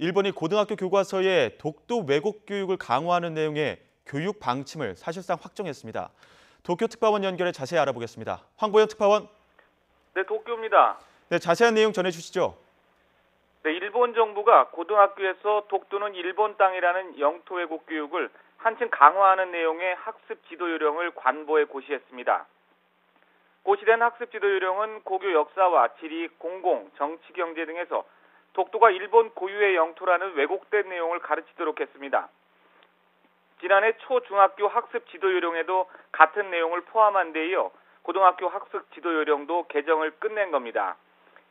일본이 고등학교 교과서에 독도 왜곡 교육을 강화하는 내용의 교육 방침을 사실상 확정했습니다. 도쿄 특파원 연결해 자세히 알아보겠습니다. 황보영 특파원. 네, 도쿄입니다. 네, 자세한 내용 전해주시죠. 네, 일본 정부가 고등학교에서 독도는 일본 땅이라는 영토 왜곡 교육을 한층 강화하는 내용의 학습 지도 요령을 관보에 고시했습니다. 고시된 학습 지도 요령은 고교 역사와 지리, 공공, 정치, 경제 등에서 독도가 일본 고유의 영토라는 왜곡된 내용을 가르치도록 했습니다. 지난해 초중학교 학습 지도 요령에도 같은 내용을 포함한 데 이어 고등학교 학습 지도 요령도 개정을 끝낸 겁니다.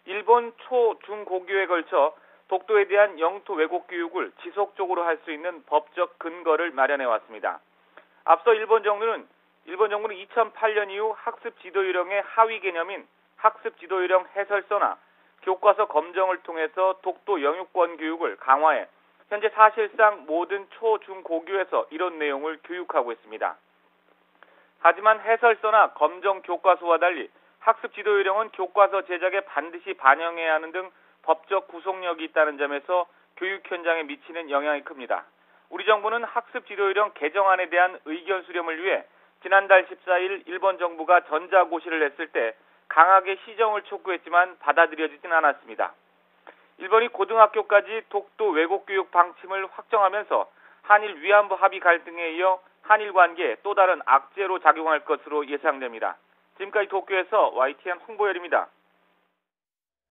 일본 초, 중, 고교에 걸쳐 독도에 대한 영토 왜곡 교육을 지속적으로 할 수 있는 법적 근거를 마련해 왔습니다. 앞서 일본 정부는 2008년 이후 학습 지도 요령의 하위 개념인 학습 지도 요령 해설서나 교과서 검정을 통해서 독도 영유권 교육을 강화해 현재 사실상 모든 초, 중, 고교에서 이런 내용을 교육하고 있습니다. 하지만 해설서나 검정 교과서와 달리 학습 지도 요령은 교과서 제작에 반드시 반영해야 하는 등 법적 구속력이 있다는 점에서 교육 현장에 미치는 영향이 큽니다. 우리 정부는 학습 지도 요령 개정안에 대한 의견 수렴을 위해 지난달 14일 일본 정부가 전자고시를 했을 때 강하게 시정을 촉구했지만 받아들여지진 않았습니다. 일본이 고등학교까지 독도 왜곡 교육 방침을 확정하면서 한일 위안부 합의 갈등에 이어 한일 관계에 또 다른 악재로 작용할 것으로 예상됩니다. 지금까지 도쿄에서 YTN 홍보열입니다.